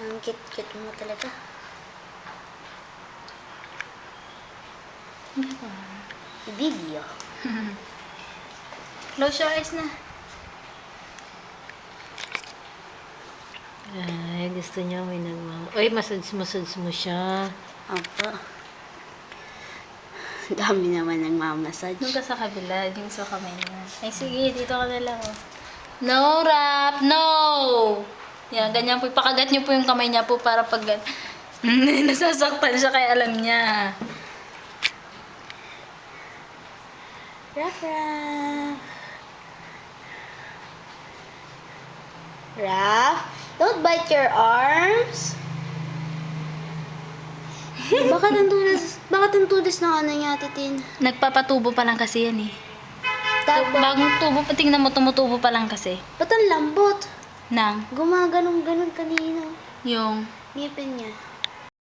Ang cute-cute mo talaga. Video. Close your eyes na. Ay, gusto niya may nagmamahal. Ay, massage mo siya. Opo. Dami naman ng mamassage. Doon ka sa kabila, yung sa kamay niya. Ay, sige, dito ka na lang. Oh. No, Rap! No! Yan, ganyan po. Pakagat niyo po yung kamay niya po para pag... nasasaktan siya kaya alam niya. Raf, Raf. Raf, don't bite your arms. Bakit ang tulis ng ano niya, Titin? Nagpapatubo pa lang kasi yan eh. Tapos, Bagong tubo, tingnan mo, tumutubo pa lang kasi. ba't ang lambot? Nang, Gumaganong-ganon kanina. yung... Ngipin niya.